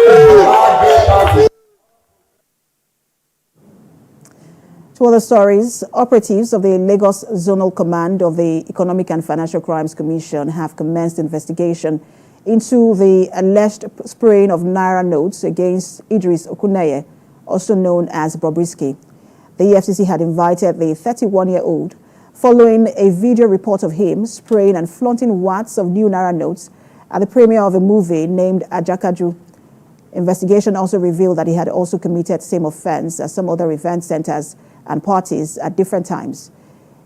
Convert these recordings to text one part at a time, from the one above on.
To other stories, operatives of the Lagos Zonal Command of the Economic and Financial Crimes Commission have commenced investigation into the alleged spraying of Naira notes against Idris Okuneye, also known as Bobrisky. The EFCC had invited the 31-year-old following a video report of him spraying and flaunting watts of new Naira notes at the premiere of a movie named Ajakaju. Investigation also revealed that he had also committed same offense at some other event centers and parties at different times.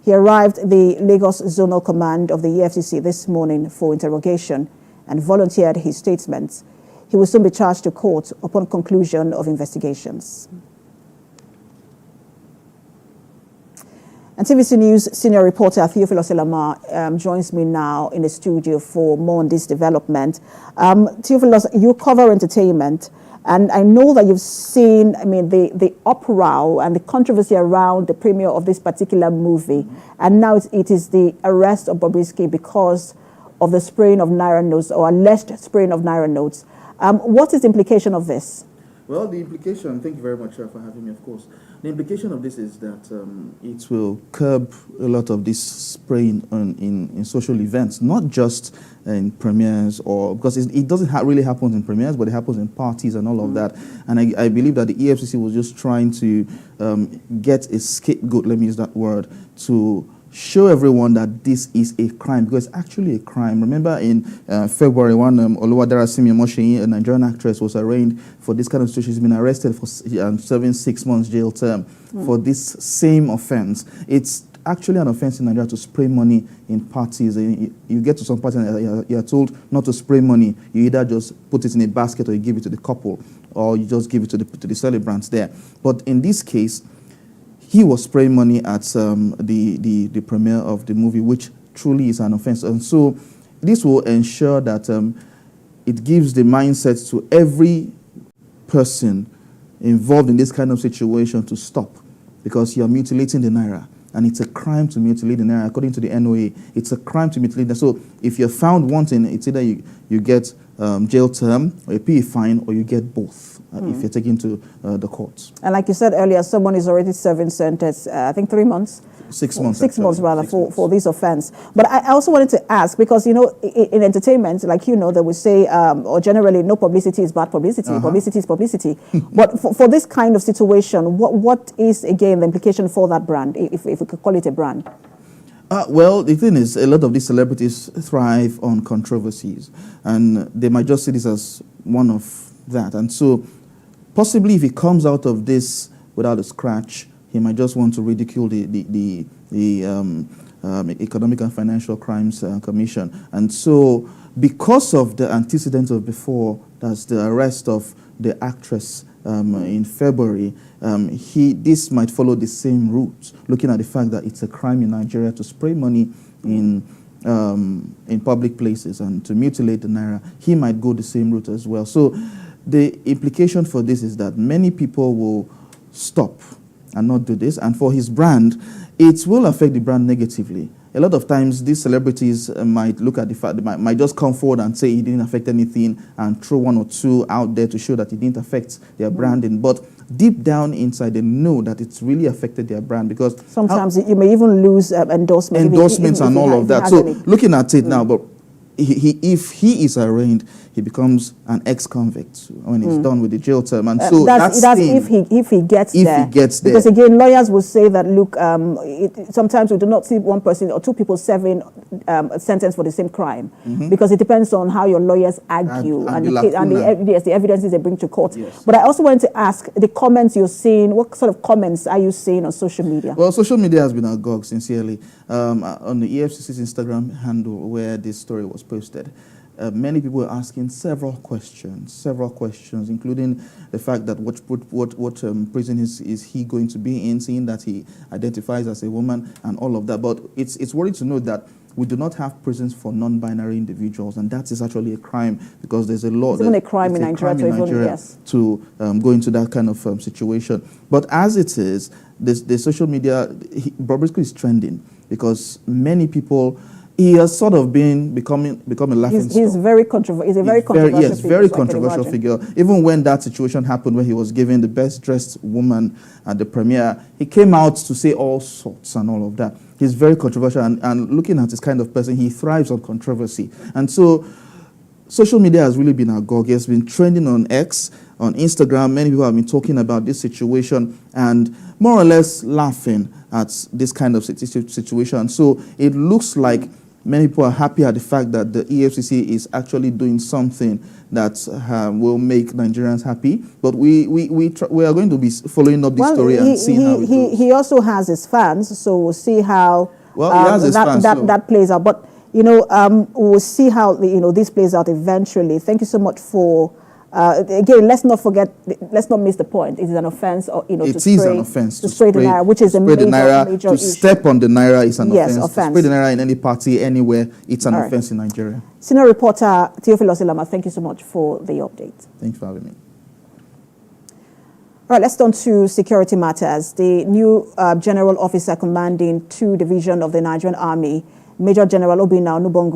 He arrived at the Lagos Zonal Command of the EFCC this morning for interrogation and volunteered his statements. He will soon be charged to court upon conclusion of investigations. And TVC News senior reporter Theophilus Elama joins me now in the studio for more on this development. Theophilus, you cover entertainment, and I know that you've seen, the uproar and the controversy around the premiere of this particular movie, and now it is the arrest of Bobrisky because of the spraying of Naira notes, or alleged spraying of Naira notes. What is the implication of this? Well, the implication, thank you very much for having me, of course. The implication of this is that it will curb a lot of this spraying in social events, not just in premieres, or because it doesn't really happen in premieres, but it happens in parties and all of that. And I believe that the EFCC was just trying to get a scapegoat, let me use that word, to show everyone that this is a crime, because it's actually a crime. Remember in February, one Oluwadarasimi Omosheyin, a Nigerian actress, was arraigned for this kind of situation. She's been arrested for serving 6 months jail term for this same offense. It's actually an offense in Nigeria to spray money in parties. You get to some party and you're told not to spray money. You either just put it in a basket or you give it to the couple, or you just give it to the celebrants there. But in this case, he was spraying money at the premiere of the movie, which truly is an offense. And so this will ensure that it gives the mindset to every person involved in this kind of situation to stop, because you're mutilating the Naira. And it's a crime to mutilate the Naira. According to the NOA, it's a crime to mutilate that. So if you're found wanting, it's either you get jail term or a PE fine, or you get both if you're taken to the courts. And like you said earlier, someone is already serving sentence, I think 3 months? 6 months. 6 months, rather, for this offense. But I also wanted to ask, because, in entertainment, like, they would say, or generally, no publicity is bad publicity. Publicity is publicity. But for this kind of situation, what is, again, the implication for that brand, if we could call it a brand? Well, the thing is, a lot of these celebrities thrive on controversies, and they might just see this as one of that. And so, possibly, if he comes out of this without a scratch, he might just want to ridicule the Economic and Financial Crimes Commission. And so, because of the antecedents of before, that's the arrest of the actress in February, this might follow the same route, looking at the fact that it's a crime in Nigeria to spray money in public places and to mutilate the Naira. He might go the same route as well. So the implication for this is that many people will stop and not do this. And for his brand, it will affect the brand negatively. A lot of times, these celebrities might look at the fact, they might just come forward and say he didn't affect anything and throw one or two out there to show that it didn't affect their branding. But deep down inside, they know that it's really affected their brand, because sometimes you may even lose endorsements and all of that. So looking at it now, but if he is arraigned, he becomes an ex-convict when he's done with the jail term. And so that's if he gets there. Because again, lawyers will say that, look, sometimes we do not see one person or two people serving a sentence for the same crime, because it depends on how your lawyers argue and the evidences they bring to court. Yes. But I also wanted to ask, the comments you're seeing, what sort of comments are you seeing on social media? Well, social media has been agog, sincerely. On the EFCC's Instagram handle, where this story was posted, many people were asking several questions, including the fact that what prison is he going to be in, seeing that he identifies as a woman and all of that. But it's worrying to note that we do not have prisons for non-binary individuals, and that is actually a crime, because there's a law. It's even a crime in Nigeria to go into that kind of situation. But as it is, the social media, Bobrisky is trending, because many people, he has sort of become a laughing stock. He's very controversial. He's a very controversial yes, figure. Very controversial figure. Even when that situation happened, when he was given the best dressed woman at the premiere, he came out to say all sorts and all of that. He's very controversial, and looking at this kind of person, he thrives on controversy. And so social media has really been agog. It's been trending on X, on Instagram. Many people have been talking about this situation and more or less laughing at this kind of situation. So it looks like many people are happy at the fact that the EFCC is actually doing something that will make Nigerians happy. But we are going to be following up this story and seeing how it goes. He also has his fans, so we'll see how that plays out. But we'll see how this plays out eventually. Thank you so much for. Again, let's not miss the point. It is an offense, to spray the Naira, which is a major issue. Step on the Naira is an offense. To spray the Naira in any party, anywhere, it's an offense in Nigeria. Senior reporter Theophilus Ilama, thank you so much for the update. Thanks for having me. All right, let's turn to security matters. The new general officer commanding 2 Division of the Nigerian Army, Major General Obinna Onubongu,